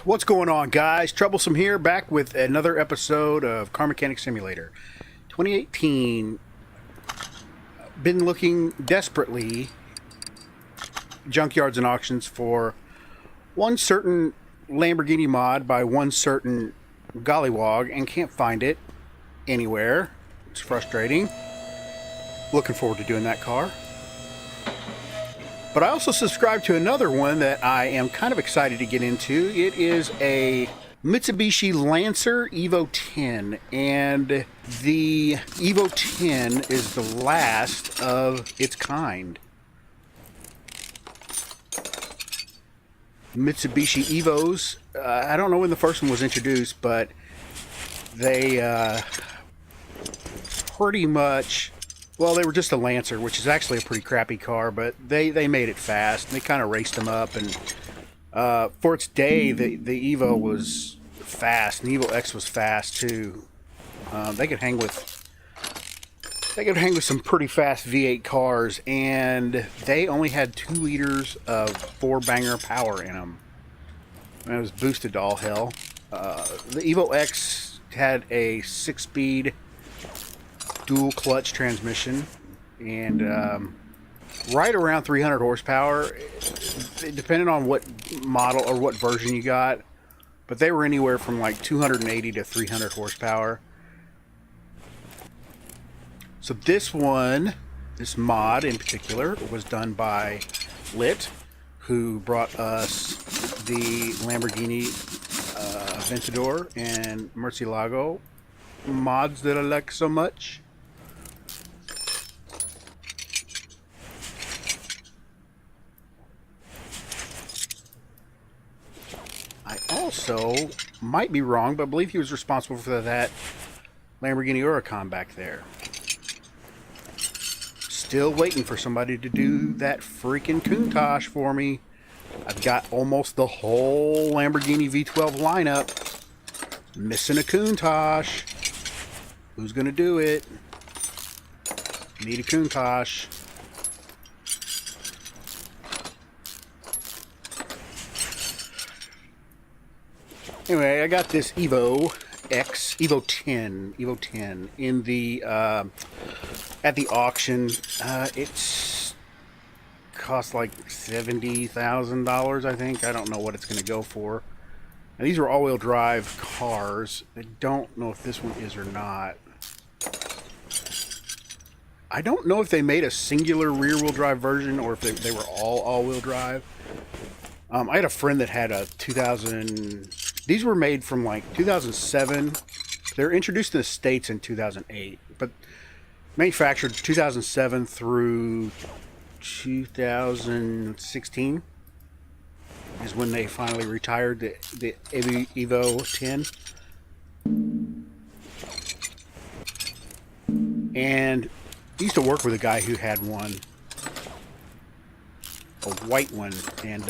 What's going on, guys? Troublesome here, back with another episode of Car Mechanic Simulator 2018. Been looking desperately junkyards and auctions for one certain Lamborghini mod by one certain gollywog and can't find it anywhere. It's frustrating. Looking forward to doing that car. But I also subscribe to another one that I am kind of excited to get into. It is a Mitsubishi Lancer Evo 10, and the Evo 10 is the last of its kind. Mitsubishi Evos, I don't know when the first one was introduced, but they pretty much... Well, they were just a Lancer, which is actually a pretty crappy car, but they made it fast. They kind of raced them up, and for its day, the Evo was fast, and the Evo X was fast too. They could hang with some pretty fast V8 cars, and they only had 2 liters of 4-banger power in them. And it was boosted to all hell. The Evo X had a 6-speed dual clutch transmission, and right around 300 horsepower, depending on what model or what version you got, but they were anywhere from like 280 to 300 horsepower. So this mod in particular, was done by Lit, who brought us the Lamborghini Aventador and Murcielago mods that I like so much. I also might be wrong, but I believe he was responsible for that Lamborghini Huracan back there. Still waiting for somebody to do that freaking Countach for me. I've got almost the whole Lamborghini V12 lineup. Missing a Countach. Who's gonna do it? Need a Countach. Anyway, I got this Evo 10 in the at the auction. It's cost like $70,000, I think. I don't know what it's going to go for. Now, these are all-wheel drive cars. I don't know if this one is or not. I don't know if they made a singular rear-wheel drive version or if they were all-wheel drive. I had a friend that had a 2000... These were made from like 2007. They were introduced to the States in 2008, but manufactured 2007 through 2016 is when they finally retired the Evo 10. And I used to work with a guy who had one, a white one, and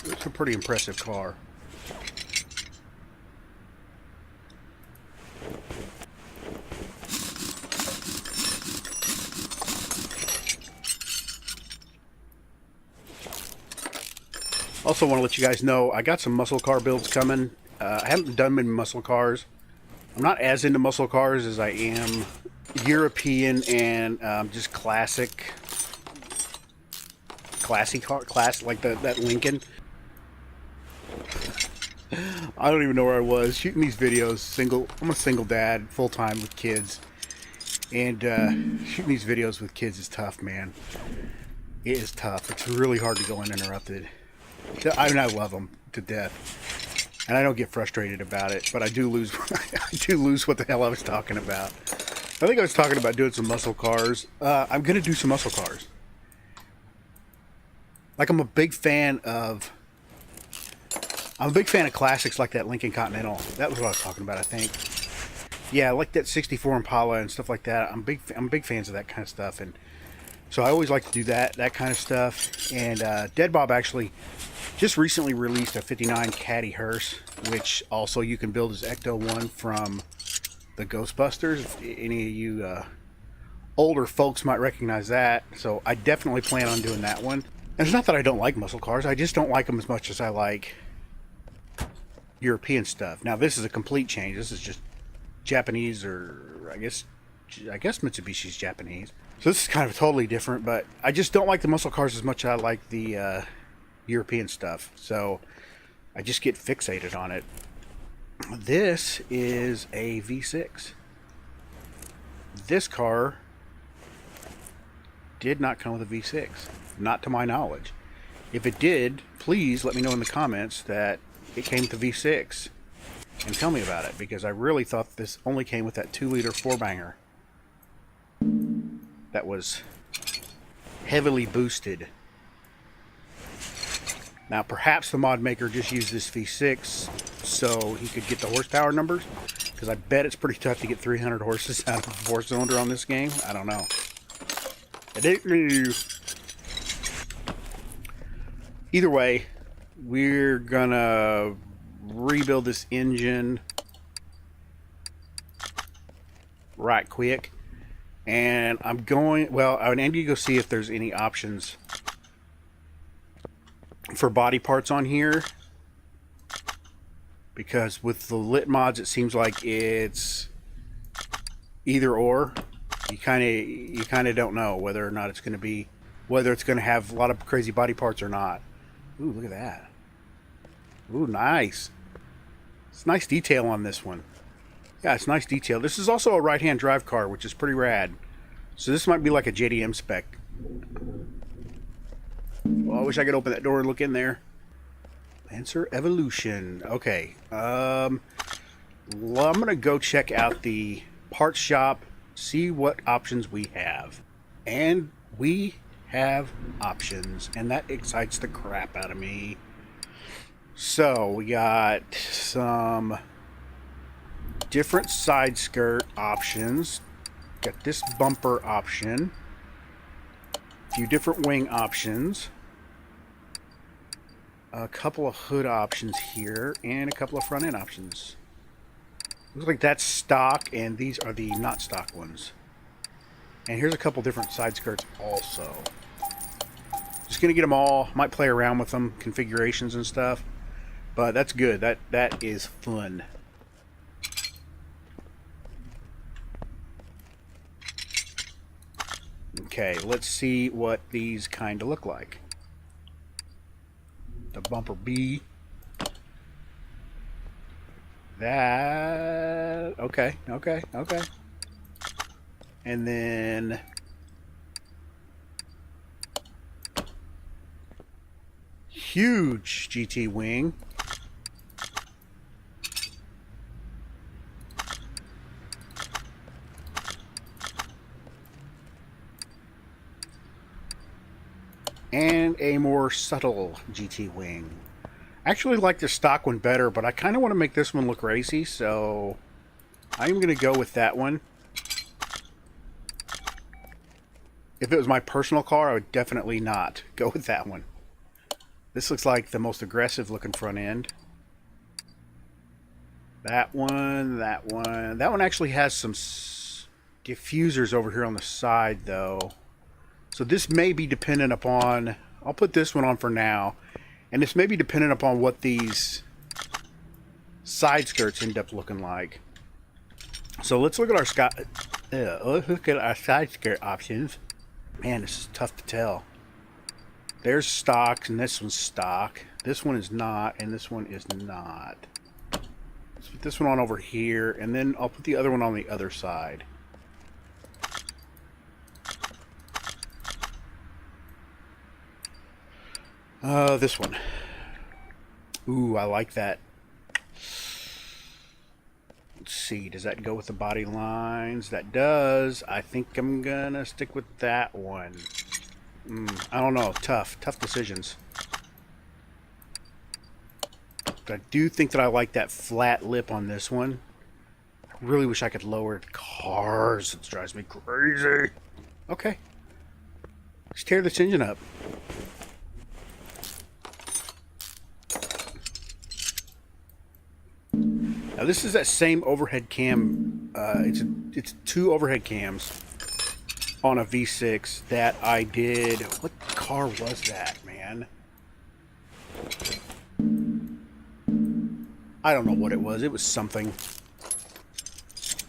it's a pretty impressive car. Also want to let you guys know, I got some muscle car builds coming. I haven't done many muscle cars. I'm not as into muscle cars as I am European and just classy car, like that Lincoln. I don't even know where I was shooting these videos. I'm a single dad, full time with kids, and shooting these videos with kids is tough, man. It is tough. It's really hard to go uninterrupted. I mean, I love them to death, and I don't get frustrated about it, but I do lose. I do lose what the hell I was talking about. I think I was talking about doing some muscle cars. I'm gonna do some muscle cars. Like, I'm a big fan of classics like that Lincoln Continental. That was what I was talking about, I think. Yeah, like that '64 Impala and stuff like that. I'm big fans of that kind of stuff, and so I always like to do that kind of stuff. And Dead Bob actually just recently released a '59 Caddy hearse, which also you can build as Ecto 1 from the Ghostbusters. If any of you older folks might recognize that. So I definitely plan on doing that one. And it's not that I don't like muscle cars, I just don't like them as much as I like European stuff. Now this is a complete change. This is just Japanese, or I guess Mitsubishi's Japanese. So this is kind of totally different, but I just don't like the muscle cars as much as I like the European stuff. So I just get fixated on it. This is a V6. This car did not come with a V6, not to my knowledge. If it did, please let me know in the comments that it came with the V6 and tell me about it, because I really thought this only came with that 2-liter 4-banger that was heavily boosted. Now perhaps the mod maker just used this V6 so he could get the horsepower numbers, because I bet it's pretty tough to get 300 horses out of a 4-cylinder on this game. I don't know. Either way, we're gonna rebuild this engine right quick, and I need to go see if there's any options for body parts on here, because with the lit mods it seems like it's either or. You kind of don't know whether or not it's going to have a lot of crazy body parts or not. Ooh, look at that. Ooh, nice. It's nice detail on this one. Yeah, it's nice detail. This is also a right-hand drive car, which is pretty rad. So this might be like a JDM spec. Well, I wish I could open that door and look in there. Lancer Evolution. Okay. Well, I'm going to go check out the parts shop, see what options we have. And we have options, and that excites the crap out of me. So we got some different side skirt options. Got this bumper option, a few different wing options, a couple of hood options here, and a couple of front end options. Looks like that's stock, and these are the not stock ones. And here's a couple different side skirts also. Just gonna get them all. Might play around with them, configurations and stuff. But that's good. That is fun. Okay, let's see what these kind of look like. The bumper B. That... Okay. And then... huge GT wing. And a more subtle GT wing. I actually like the stock one better, but I kind of want to make this one look racy, so I'm going to go with that one. If it was my personal car, I would definitely not go with that one. This looks like the most aggressive looking front end. That one. That one actually has some diffusers over here on the side, though. So this may be dependent upon... I'll put this one on for now. And this may be dependent upon what these side skirts end up looking like. So let's look at our side skirt options. Man, this is tough to tell. There's stock, and this one's stock. This one is not, and this one is not. Let's put this one on over here, and then I'll put the other one on the other side. This one. Ooh, I like that. Let's see, does that go with the body lines? That does. I think I'm gonna stick with that one. I don't know. Tough decisions. But I do think that I like that flat lip on this one. I really wish I could lower cars. It drives me crazy. Okay. Let's tear this engine up. Now this is that same overhead cam. It's 2 overhead cams on a V6 that I did. What car was that, man? I don't know what it was. It was something.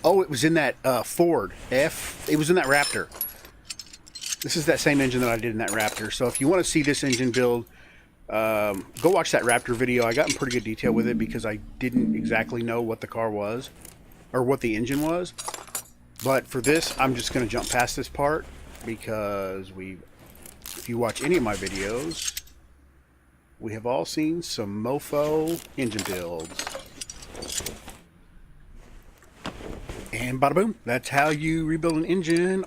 Oh, it was in that Ford F. It was in that Raptor. This is that same engine that I did in that Raptor. So if you want to see this engine build, go watch that Raptor video. I got in pretty good detail with it because I didn't exactly know what the car was or what the engine was. But for this, I'm just going to jump past this part because if you watch any of my videos, we have all seen some mofo engine builds. And bada boom, that's how you rebuild an engine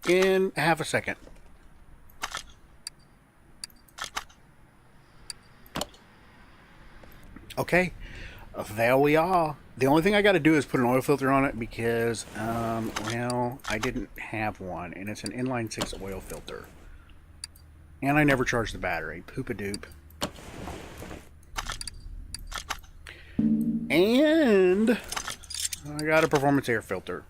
in half a second. Okay, there we are. The only thing I got to do is put an oil filter on it because, well, I didn't have one, and it's an inline 6 oil filter. And I never charged the battery. Poop-a-doop. And I got a performance air filter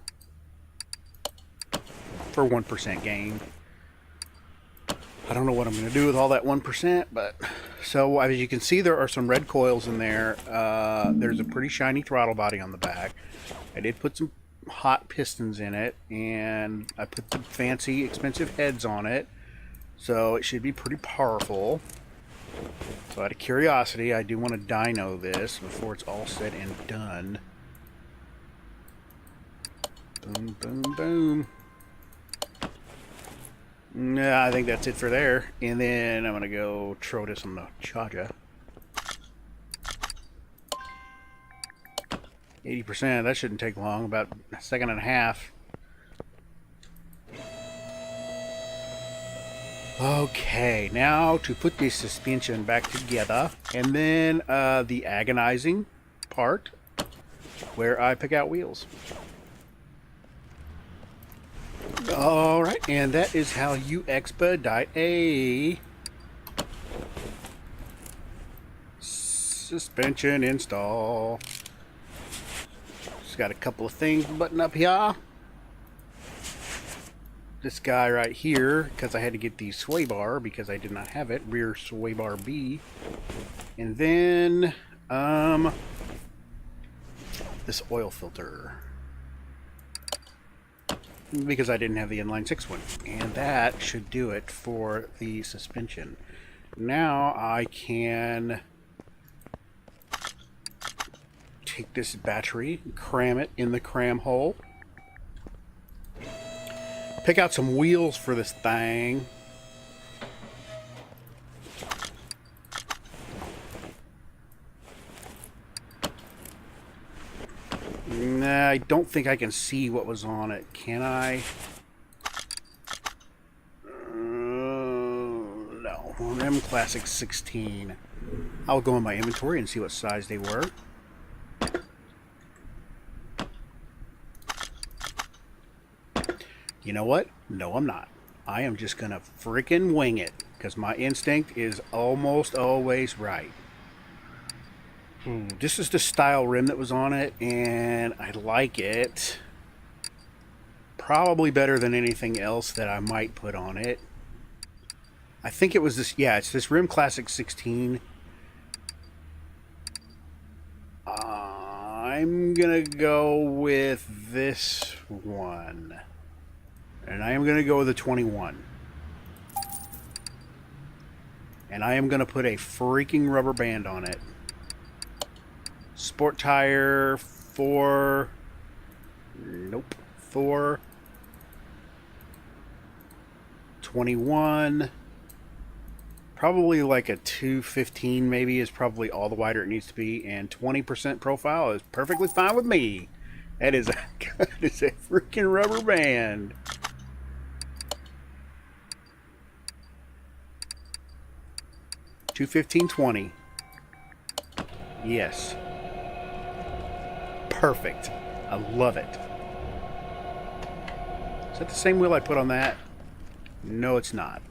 for 1% gain. I don't know what I'm going to do with all that 1%, but so as you can see, there are some red coils in there. There's a pretty shiny throttle body on the back. I did put some hot pistons in it, and I put the fancy, expensive heads on it, so it should be pretty powerful. So out of curiosity, I do want to dyno this before it's all said and done. Boom, boom, boom. Yeah, I think that's it for there. And then I'm going to go throw this on the charger. 80%, that shouldn't take long, about a second and a half. Okay, now to put this suspension back together. And then the agonizing part where I pick out wheels. Alright, and that is how you expedite a suspension install. Just got a couple of things to button up here. This guy right here, because I had to get the sway bar because I did not have it, rear sway bar B. And then this oil filter, because I didn't have the inline 6 one. And that should do it for the suspension. Now I can take this battery, cram it in the cram hole, pick out some wheels for this thing. Nah, I don't think I can see what was on it. Can I? No. Rim Classic 16. I'll go in my inventory and see what size they were. You know what? No, I'm not. I am just going to freaking wing it because my instinct is almost always right. This is the style rim that was on it, and I like it. Probably better than anything else that I might put on it. I think it was this, yeah, it's this Rim Classic 16. I'm gonna go with this one. And I am gonna go with a 21. And I am gonna put a freaking rubber band on it. Sport tire for, nope, for 21. Probably like a 215 maybe is probably all the wider it needs to be, and 20% profile is perfectly fine with me. That is a freaking rubber band. $215.20. Yes. Perfect. I love it. Is that the same wheel I put on that? No, it's not.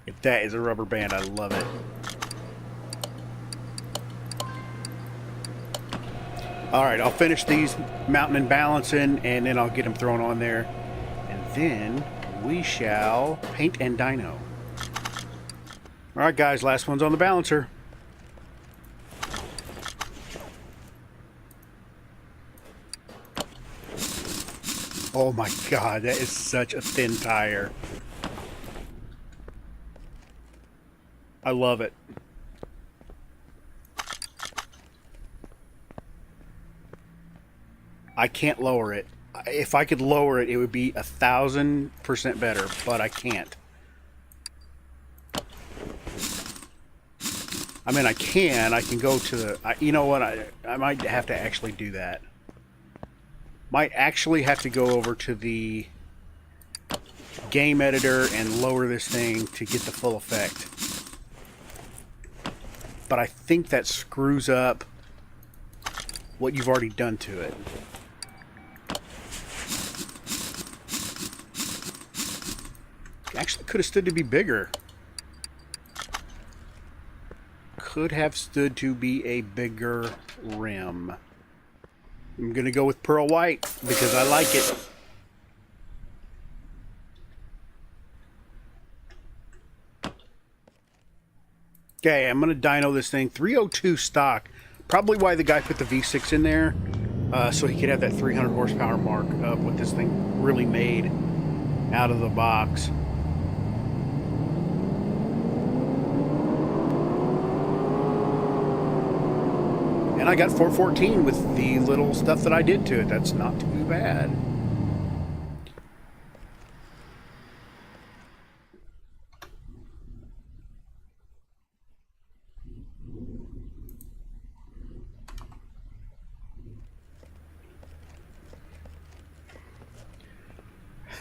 If that is a rubber band, I love it. Alright, I'll finish these mounting and balancing, and then I'll get them thrown on there. And then we shall paint and dyno. All right, guys, last one's on the balancer. Oh my God, that is such a thin tire. I love it. I can't lower it. If I could lower it, it would be 1,000% better, but I can't. I mean, I can go to the, you know what, I might have to actually do that. Might actually have to go over to the game editor and lower this thing to get the full effect. But I think that screws up what you've already done to it. Actually could have stood to be bigger. Could have stood to be a bigger rim. I'm going to go with pearl white because I like it. Okay, I'm going to dyno this thing. 302 stock. Probably why the guy put the V6 in there. So he could have that 300 horsepower mark of what this thing really made out of the box. And I got 414 with the little stuff that I did to it. That's not too bad.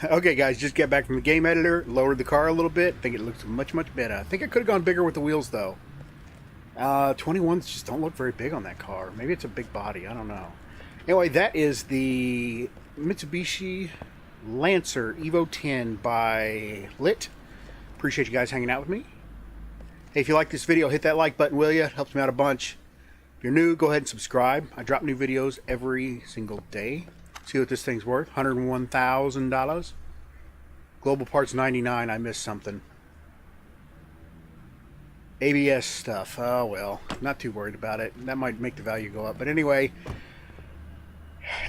Okay, guys, just get back from the game editor, lowered the car a little bit. I think it looks much, much better. I think I could have gone bigger with the wheels, though. 21s just don't look very big on that car. Maybe it's a big body. I don't know. Anyway, that is the Mitsubishi Lancer Evo 10 by Lit. Appreciate you guys hanging out with me. Hey, if you like this video, hit that like button, will you? It helps me out a bunch. If you're new, go ahead and subscribe. I drop new videos every single day. See what this thing's worth. $101,000. Global Parts 99. I missed something. ABS stuff. Oh, well. Not too worried about it. That might make the value go up. But anyway,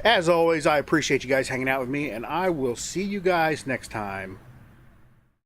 as always, I appreciate you guys hanging out with me. And I will see you guys next time.